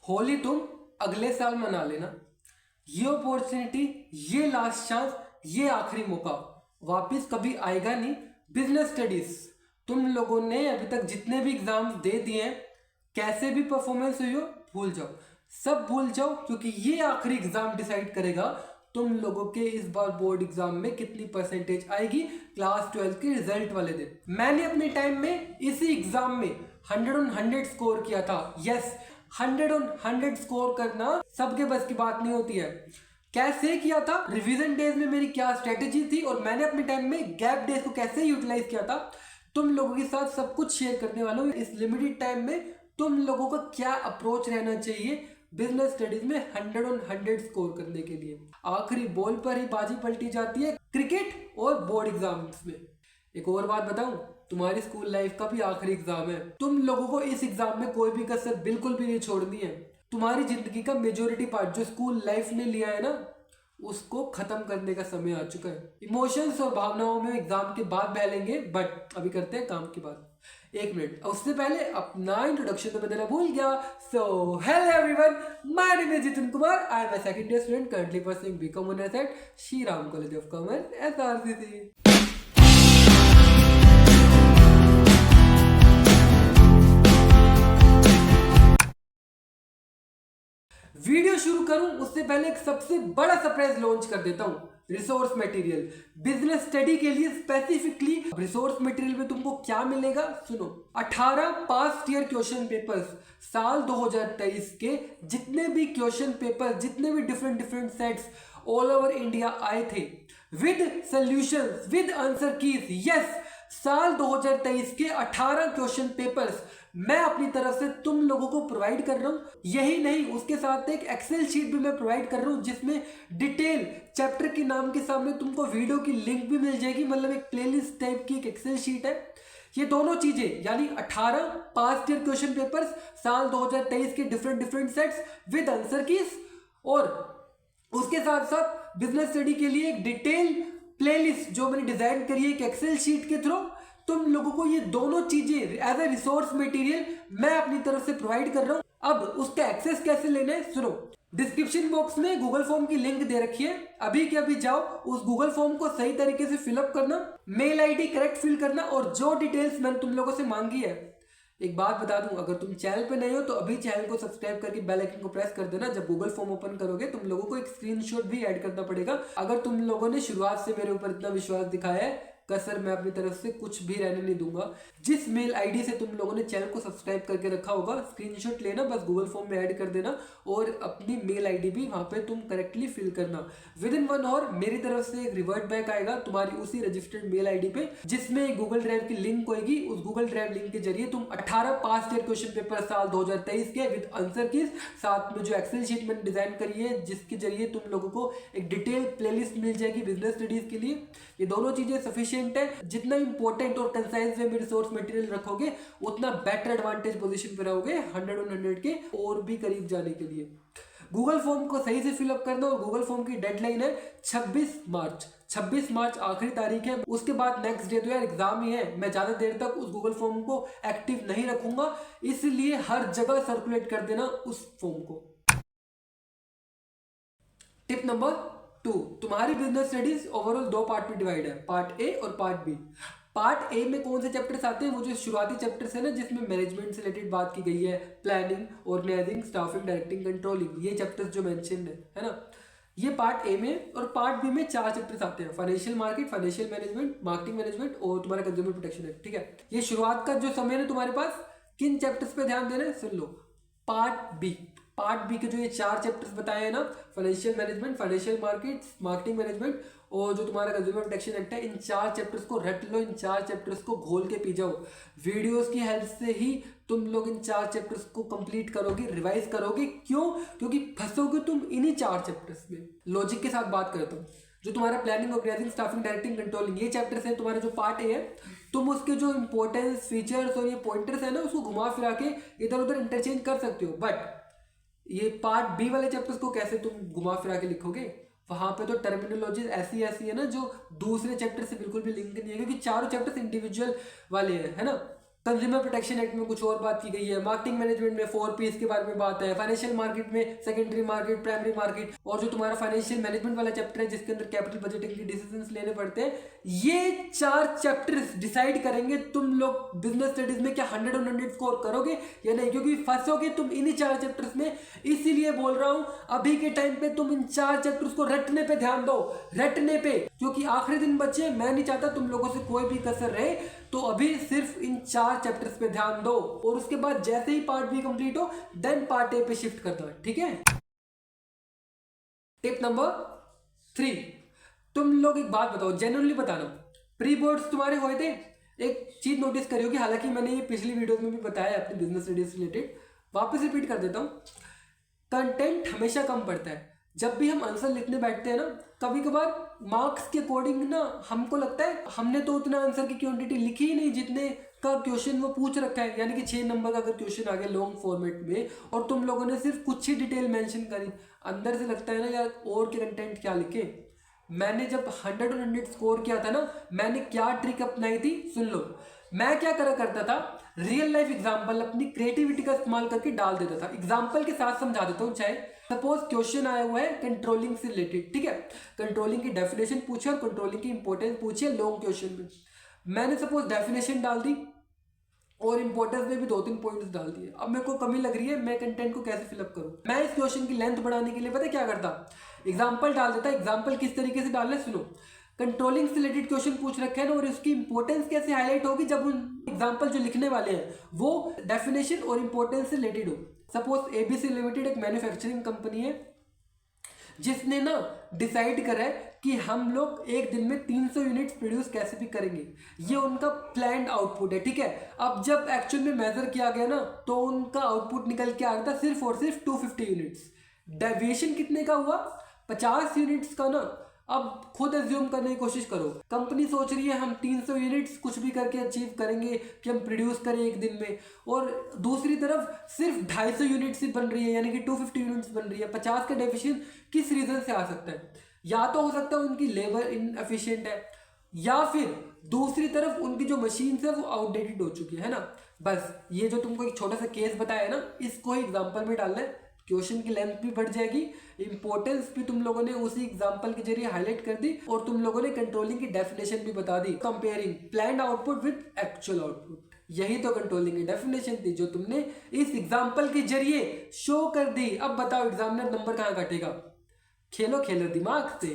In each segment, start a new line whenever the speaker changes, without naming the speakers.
होली तुम अगले साल मना लेना। ये अपॉर्चुनिटी, ये लास्ट चांस, ये आखिरी मौका वापस कभी आएगा नहीं। बिजनेस स्टडीज, तुम लोगों ने अभी तक जितने भी एग्जाम्स दे दिए हैं, कैसे भी परफॉर्मेंस हुई हो, भूल जाओ, सब भूल जाओ, क्योंकि ये आखिरी एग्जाम डिसाइड करेगा तुम लोगों के इस बार बोर्ड एग्जाम में कितनी परसेंटेज आएगी क्लास 12 के रिजल्ट वाले दिन। मैंने अपने टाइम में इसी एग्जाम में 100 on 100 स्कोर किया था। यस, 100 on 100 स्कोर करना सबके बस की बात नहीं होती है। कैसे किया था, रिवीजन डेज में मेरी क्या स्ट्रेटेजी थी, और मैंने अपने टाइम में गैप डेज को कैसे यूटिलाइज किया था, तुम लोगों के साथ सब कुछ शेयर करने वाला हूँ। इस लिमिटेड टाइम में तुम लोगों का क्या अप्रोच रहना चाहिए बिजनेस स्टडीज में 100 on 100 स्कोर करने के लिए। आखिरी बॉल पर ही बाजी पलटी जाती है क्रिकेट और बोर्ड एग्जाम्स में। एक और बात बताऊं, तुम्हारी स्कूल लाइफ का भी आखिरी एग्जाम है। तुम लोगों को इस एग्जाम में कोई भी कसर बिल्कुल भी नहीं छोड़नी है। तुम्हारी जिंदगी का मेजोरिटी पार्ट जो स्कूल लाइफ ने लिया है ना, उसको खत्म करने का समय आ चुका है। इमोशंस और भावनाओं में एग्जाम के बाद बहलेंगे, बट अभी करते हैं काम की बात। एक मिनट, उससे पहले अपना इंट्रोडक्शन तो मैं देना भूल गया। So hello everyone, my name is Jitin Kumar. I am a second year student currently pursuing BCom honours at Shri Ram College of Commerce SRCC. Video शुरू करूं उससे पहले एक सबसे बड़ा सरप्राइज लॉन्च कर देता हूं। रिसोर्स मटेरियल बिजनेस स्टडी के लिए स्पेसिफिकली। रिसोर्स मटेरियल में तुमको क्या मिलेगा, सुनो। 18 पास्ट ईयर क्वेश्चन पेपर्स, साल 2023 के जितने भी क्वेश्चन पेपर, जितने भी different sets all over India आए थे, with solutions, with answer keys. Yes, साल 2023 के 18 क्वेश्चन पेपर्स मैं अपनी तरफ से तुम लोगों को प्रोवाइड कर रहा हूं। यही नहीं, उसके साथ एक एक्सेल शीट भी मैं प्रोवाइड कर रहा हूं, जिसमें डिटेल चैप्टर के नाम के सामने तुमको वीडियो की लिंक भी मिल जाएगी। मतलब एक प्लेलिस्ट टाइप की एक एक्सेल शीट है। ये दोनों चीजें, यानी 18 पास्ट ईयर क्वेश्चन पेपर्स, साल 2023 के different sets with answer keys, और उसके साथ साथ बिजनेस स्टडी के लिए एक डिटेल प्लेलिस्ट जो मैंने डिजाइन करी है एक एक्सेल शीट के थ्रू। तुम लोगों को ये दोनों चीजें एज ए रिसोर्स मटेरियल मैं अपनी तरफ से प्रोवाइड कर रहा हूं। अब उसका एक्सेस कैसे लेना है, सुनो। डिस्क्रिप्शन बॉक्स में गूगल फॉर्म की लिंक दे रखी है। अभी के अभी जाओ, उस गूगल फॉर्म को सही तरीके से फिलअप करना, मेल आईडी करेक्ट फिल करना, और जो डिटेल्स मैंने तुम लोगों से मांगी है। एक बात बता दूं, अगर तुम चैनल पे नए हो तो अभी चैनल को सब्सक्राइब करके बेल आइकन को प्रेस कर देना। जब गूगल फॉर्म ओपन करोगे तुम लोगों को एक स्क्रीनशॉट भी ऐड करना पड़ेगा। अगर तुम लोगों ने शुरुआत से मेरे ऊपर इतना विश्वास दिखाया है, कसर मैं अपनी तरफ से कुछ भी रहने नहीं दूंगा। जिस मेल आईडी से तुम लोगों ने चैनल को सब्सक्राइब करके रखा होगा, स्क्रीनशॉट लेना, बस गूगल फॉर्म में ऐड कर देना, और अपनी मेल आईडी भी वहां पे तुम करेक्टली फिल करना। विद इन 1 आवर मेरी तरफ से एक रिवर्ट बैक आएगा तुम्हारी उसी रजिस्टर्ड मेल आईडी पे, जिसमें गूगल ड्राइव की लिंक होगी। उस गूगल ड्राइव लिंक के जरिए तुम 18 पास्ट ईयर क्वेश्चन पेपर साल 2023 के विद आंसर कीज, साथ में जो एक्सेल शीट मैंने डिजाइन करी है जिसके जरिए तुम लोगों को एक डिटेल प्लेलिस्ट मिल जाएगी बिजनेस स्टडीज के लिए। ये दोनों चीजें सफिशिएंट है। जितना इंपॉर्टेंट और कंसाइज वे में रिसोर्स मटेरियल रखोगे, उतना बेटर एडवांटेज पोजीशन पे रहोगे 100 on 100 के और भी करीब जाने के लिए। गूगल फॉर्म को सही से फिलअप करना, और गूगल फॉर्म की डेडलाइन है 26 मार्च। 26 मार्च आखिरी तारीख है। उसके बाद नेक्स्ट डे तो यार एग्जाम ही है। मैं ज्यादा देर तक उस गूगल फॉर्म को एक्टिव नहीं रखूंगा, इसलिए हर जगह सर्कुलेट कर देना उस फॉर्म को। टिप नंबर 2, तुम्हारी बिजनेस स्टडीज ओवरऑल 2 पार्ट में डिवाइड है, पार्ट ए और पार्ट बी। पार्ट ए में कौन से चैप्टर्स आते हैं, वो जो शुरुआती चैप्टर्स है ना, जिसमें मैनेजमेंट से रिलेटेड बात की गई है, planning, organizing, staffing, directing, controlling, ये चैप्टर्स जो मेंशन है ना, ये पार्ट ए में। और पार्ट बी में 4 चैप्टर्स आते हैं, financial market, financial management, marketing management, और तुम्हारा कंज्यूमर प्रोटेक्शन एक्ट। ठीक है, ये शुरुआत का जो समय है तुम्हारे पास, किन चैप्टर्स पे ध्यान देना है, सुन लो। पार्ट बी के जो ये 4 चैप्टर्स बताए हैं ना, financial management, financial market, marketing management, और जो तुम्हारा कंज्यूमर प्रोटेक्शन एक्ट है, इन 4 चैप्टर्स को रट लो, इन 4 चैप्टर्स को घोल के पी जाओ। वीडियोस की हेल्प से ही तुम लोग इन 4 चैप्टर्स को कंप्लीट करोगे, रिवाइज करोगे। क्यों? क्योंकि फंसोगे तुम इन्हीं 4 चैप्टर्स में। लॉजिक के साथ बात करता हूँ, जो तुम्हारा planning, organizing, staffing, directing, controlling, ये चैप्टर्स हैं तुम्हारा जो पार्ट ए है। तुम उसके जो इंपॉर्टेंस, फीचर्स और ये पॉइंटर्स है ना, उसको घुमा फिरा के इधर उधर इंटरचेंज कर सकते हो। बट ये पार्ट बी वाले चैप्टर्स को कैसे तुम घुमा फिरा के लिखोगे? वहां पे तो टर्मिनोलॉजी ऐसी है ना, जो दूसरे चैप्टर से बिल्कुल भी लिंक नहीं है, क्योंकि चारों चैप्टर्स इंडिविजुअल वाले हैं, है ना। कंज्यूमर प्रोटेक्शन एक्ट में कुछ और बात की गई है, मार्केटिंग मैनेजमेंट में 4 P's के बारे में बात है, फाइनेंशियल मार्केट में सेकेंडरी मार्केट, प्राइमरी मार्केट, और जो तुम्हारा फाइनेंशियल मैनेजमेंट वाला चैप्टर है जिसके अंदर कैपिटल बजटिंग के डिसीजंस लेने पड़ते हैं, ये 4 चैप्टर्स डिसाइड करेंगे तुम लोग बिजनेस स्टडीज में क्या 100 on 100 स्कोर करोगे या नहीं, क्योंकि फंसोगे तुम इन्हीं 4 चैप्टर्स में। इसीलिए बोल रहा हूं अभी के टाइम पे तुम इन 4 चैप्टर्स को रटने पे ध्यान दो, रटने पे, क्योंकि आखिरी दिन बचे, मैं नहीं चाहता तुम लोगों से कोई भी कसर रहे। तो अभी सिर्फ इन 4 चैप्टर्स पे ध्यान दो और उसके बाद जैसे ही पार्ट बी कंप्लीट हो देन पार्ट ए पे शिफ्ट कर दो, ठीक है। टिप नंबर 3, तुम लोग एक बात बताओ, जेन्युइनली बताना, प्री बोर्ड्स तुम्हारे हुए थे? एक चीज नोटिस करी होगी, हालांकि मैंने ये पिछली वीडियो में भी बताया अपने बिजनेस स्टडीज रिलेटेड, वापस रिपीट कर देता हूं। कंटेंट हमेशा कम पड़ता है। जब भी हम आंसर लिखने बैठते हैं ना, कभी कभार मार्क्स के अकॉर्डिंग ना हमको लगता है हमने तो उतना आंसर की क्वांटिटी लिखी ही नहीं जितने का क्वेश्चन वो पूछ रखा है, यानी कि 6 नंबर का अगर क्वेश्चन आ गया लॉन्ग फॉर्मेट में और तुम लोगों ने सिर्फ कुछ ही डिटेल मेंशन करी, अंदर से लगता है ना यार और के कंटेंट क्या लिखे। मैंने जब 100 on 100 स्कोर किया था ना, मैंने क्या ट्रिक अपनाई थी सुन लो। मैं क्या करा करता था, रियल लाइफ एग्जांपल अपनी क्रिएटिविटी का इस्तेमाल करके डाल देता था। एग्जांपल के साथ समझा देता हूँ, चाहे सपोज क्वेश्चन आया हुआ है कंट्रोलिंग से रिलेटेड, ठीक है, कंट्रोलिंग की डेफिनेशन पूछे और कंट्रोलिंग की इंपॉर्टेंस पूछे लॉन्ग क्वेश्चन में। मैंने सपोज डेफिनेशन डाल दी और इंपॉर्टेंस में भी 2-3 पॉइंट्स डाल दिए। अब मेरे को कमी लग रही है, मैं कंटेंट को कैसे फिलअप करूं? मैं इस क्वेश्चन की लेंथ बढ़ाने के लिए पता क्या करता, एग्जाम्पल डाल देता। एग्जाम्पल किस तरीके से डालना है सुनो, कंट्रोलिंग से रिलेटेड क्वेश्चन पूछ रखे हैं ना, और इसकी इंपॉर्टेंस कैसे हाईलाइट होगी जब उन एग्जाम्पल जो लिखने वाले हैं वो डेफिनेशन और इंपॉर्टेंस से रिलेटेड हो। सपोज एबीसी लिमिटेड एक मैन्युफैक्चरिंग कंपनी है जिसने ना डिसाइड करा है कि हम लोग एक दिन में 300 यूनिट्स प्रोड्यूस कैसे भी करेंगे, ये उनका प्लान्ड आउटपुट है, ठीक है। अब जब एक्चुअल में मेजर किया गया ना तो उनका आउटपुट निकल के आ गया था सिर्फ और सिर्फ 250 यूनिट्स। डेविएशन कितने का हुआ? 50 यूनिट्स का ना। अब खुद एज्यूम करने की कोशिश करो, कंपनी सोच रही है हम 300 यूनिट्स कुछ भी करके अचीव करेंगे कि हम प्रोड्यूस करें एक दिन में, और दूसरी तरफ सिर्फ 250 यूनिट्स ही बन रही है, यानी कि 250 यूनिट्स बन रही है। 50 का डेफिशिएंट किस रीजन से आ सकता है? या तो हो सकता है उनकी लेबर इनएफिशिएंट है, या फिर दूसरी तरफ उनकी जो मशीन है वो आउटडेटेड हो चुकी है ना। बस ये जो तुमको एक छोटा सा केस बताया है ना, इसको ही एग्जाम्पल में डालना है, क्वेश्चन की लेंथ भी बढ़ जाएगी, इंपॉर्टेंस भी तुम लोगों ने उसी एग्जांपल के जरिए हाईलाइट कर दी, और तुम लोगों ने कंट्रोलिंग की डेफिनेशन भी बता दी, comparing planned output with actual output. यही तो कंट्रोलिंग की डेफिनेशन थी जो तुमने इस एग्जांपल के जरिए शो कर दी। अब बताओ एग्जामिनर नंबर कहां काटेगा? खेलो खेलो दिमाग से।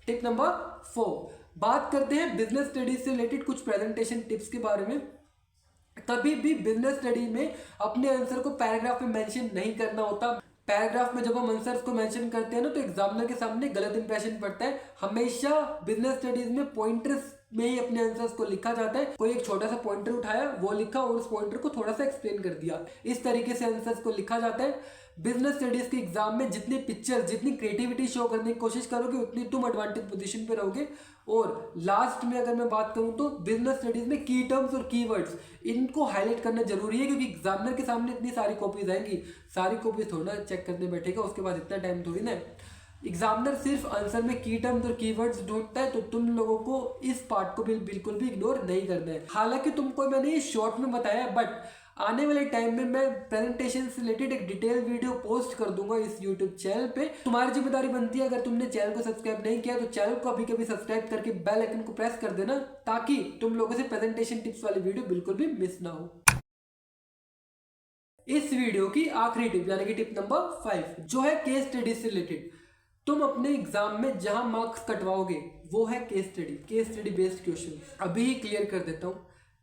टिप नंबर 4, बात करते हैं बिजनेस स्टडीज से रिलेटेड कुछ प्रेजेंटेशन टिप्स के बारे में। कभी भी बिजनेस स्टडी में अपने आंसर को पैराग्राफ में मेंशन नहीं करना होता। पैराग्राफ में जब हम आंसर्स को मेंशन करते हैं ना तो एग्जामिनर के सामने गलत इंप्रेशन पड़ता है। हमेशा बिजनेस स्टडीज में पॉइंटर्स में ही अपने आंसर्स को लिखा जाता है। कोई एक छोटा सा पॉइंटर उठाया, वो लिखा और उस पॉइंटर को थोड़ा सा एक्सप्लेन कर दिया, इस तरीके से आंसर्स को लिखा जाता है। बिजनेस स्टडीज के एग्जाम में जितनी पिक्चर, जितनी क्रिएटिविटी शो करने की कोशिश करोगे उतनी तुम एडवांटेज पोजीशन पे रहोगे। और लास्ट में अगर मैं बात करूं तो बिजनेस स्टडीज में की टर्म्स और कीवर्ड्स, इनको हाईलाइट करना जरूरी है, क्योंकि एग्जामिनर के सामने इतनी सारी कॉपीज आएंगी, सारी कॉपीज थोड़ा चेक करने बैठेगा, उसके बाद इतना टाइम थोड़ी ना। एग्जामिनर सिर्फ आंसर में की टर्म्स और कीवर्ड्स ढूंढता है, तो तुम लोगों को इस पार्ट को भी बिल्कुल भी इग्नोर नहीं करना है। हालांकि तुमको मैंने ये शॉर्ट में बताया, बट आने वाले टाइम में मैं प्रेजेंटेशन से रिलेटेड एक डिटेल वीडियो पोस्ट कर दूंगा इस यूट्यूब चैनल पे। तुम्हारी जिम्मेदारी बनती है, अगर तुमने चैनल को सब्सक्राइब नहीं किया तो चैनल को अभी कभी सब्सक्राइब करके बेल आइकन को प्रेस कर देना, ताकि तुम लोगों से प्रेजेंटेशन टिप्स वाली वीडियो बिल्कुल भी मिस ना हो। इस वीडियो की आखिरी टिप यानी कि टिप नंबर 5 जो है केस स्टडी से रिलेटेड। तुम अपने एग्जाम में जहां मार्क्स कटवाओगे वो है केस स्टडी बेस्ड क्वेश्चन। अभी ही क्लियर कर देता हूं,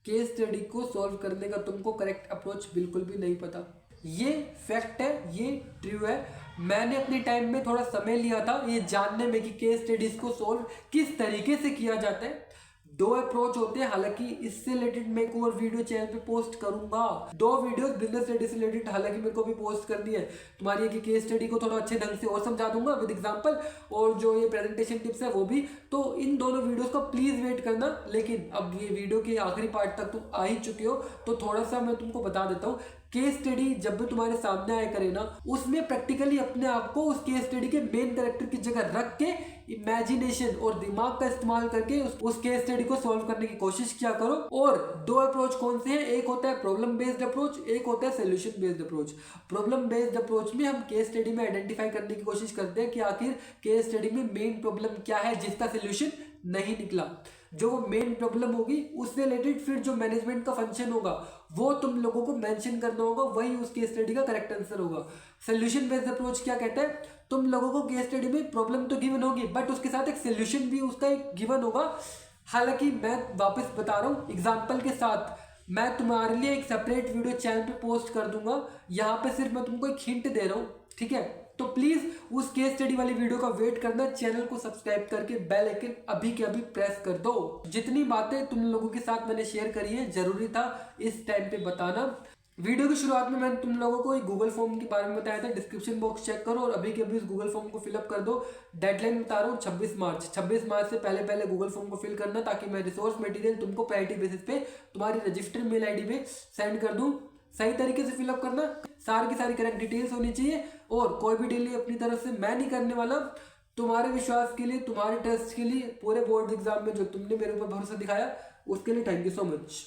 केस स्टडी को सॉल्व करने का तुमको करेक्ट अप्रोच बिल्कुल भी नहीं पता। ये फैक्ट है, ये ट्रू है। मैंने अपने टाइम में थोड़ा समय लिया था ये जानने में कि केस स्टडीज को सॉल्व किस तरीके से किया जाता है। 2 अप्रोच होते हैं, हालांकि इससे रिलेटेड मैं एक और वीडियो चैनल पे पोस्ट करूंगा। 2 वीडियोस बिजनेस स्टडी से रिलेटेड हालांकि मेरे को भी पोस्ट करनी है। तुम्हारी की केस स्टडी को थोड़ा अच्छे ढंग से और समझा दूंगा विद एग्जांपल, और जो ये प्रेजेंटेशन टिप्स है वो भी। तो इन दोनों वीडियोस का प्लीज वेट करना। लेकिन अब ये वीडियो के आखिरी पार्ट तक तुम आ ही चुके हो, तो थोड़ा सा मैं तुमको बता देता हूँ केस स्टडी जब भी तुम्हारे सामने आया करे ना, उसमें प्रैक्टिकली अपने आप को उस केस स्टडी के मेन कैरेक्टर की जगह रख के इमेजिनेशन और दिमाग का इस्तेमाल करके उस केस स्टडी को सॉल्व करने की कोशिश किया करो। और दो अप्रोच कौन से हैं, एक होता है प्रॉब्लम बेस्ड अप्रोच, एक होता है solution based approach. Problem based approach में हम केस स्टडी में आइडेंटिफाई करने की कोशिश करते हैं कि आखिर केस स्टडी में मेन प्रॉब्लम क्या है जिसका सोल्यूशन नहीं निकला। जो मेन प्रॉब्लम होगी उससे रिलेटेड फिर जो मैनेजमेंट का फंक्शन होगा वो तुम लोगों को मेंशन करना होगा, वही उस केस स्टडी का करेक्ट आंसर होगा। सोल्यूशन बेस्ड अप्रोच क्या कहता है, तुम लोगों को केस स्टडी में प्रॉब्लम तो गिवन होगी बट उसके साथ एक सोल्यूशन भी उसका एक गिवन होगा। हालांकि मैं वापस बता रहा हूँ एग्जाम्पल के साथ, मैं तुम्हारे लिए एक सेपरेट वीडियो चैनल पे पोस्ट कर दूंगा, यहाँ पे सिर्फ मैं तुमको एक हिंट दे रहा हूँ, ठीक है। तो प्लीज उस केस स्टडी वाली वीडियो का वेट करना, चैनल को सब्सक्राइब करके बेल आइकन अभी के अभी प्रेस कर दो। जितनी बातें तुम लोगों के साथ मैंने शेयर करी है जरूरी था इस टाइम पे बताना। वीडियो की शुरुआत में मैंने तुम लोगों को एक गूगल फॉर्म के बारे में बताया था, डिस्क्रिप्शन बॉक्स चेक करो और अभी के अभी इस गूगल फॉर्म को फिलअप कर दो। डेडलाइन बता रहा हूँ 26 मार्च। 26 मार्च से पहले पहले गूगल फॉर्म को फिल करना ताकि मैं रिसोर्स मटेरियल तुमको प्रायोरिटी बेसिस पे तुम्हारी रजिस्टर्ड मेल आईडी पे सेंड कर दूं। सही तरीके से फिलअप करना, सारी की सारी करेक्ट डिटेल्स होनी चाहिए और कोई भी डिले अपनी तरफ से मैं नहीं करने वाला। तुम्हारे विश्वास के लिए, तुम्हारे ट्रस्ट के लिए, पूरे बोर्ड एग्जाम में जो तुमने मेरे ऊपर भरोसा दिखाया उसके लिए thank you so much.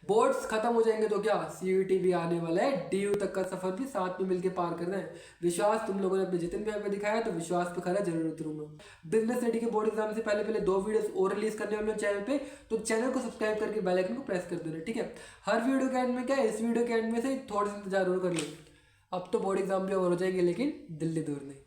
Boards खत्म हो जाएंगे तो क्या, सीयूईटी भी आने वाला है, डीयू तक का सफर भी साथ में मिलकर पार करना है। विश्वास तुम लोगों ने अपने जितने भी दिखाया तो विश्वास पे खरा जरूर उतरूंगा। बिजनेस स्टडी के बोर्ड एग्जाम से पहले पहले 2 वीडियोस और रिलीज करने वाले चैनल पे, तो चैनल को सब्सक्राइब करके बेल आइकन को प्रेस कर देना, ठीक है। हर वीडियो के एंड में क्या है, इस वीडियो के एंड में से थोड़ा सा इंतजार और कर लो। अब तो बोर्ड एग्जाम भी और हो जाएंगे लेकिन दिल्ली दूर नहीं।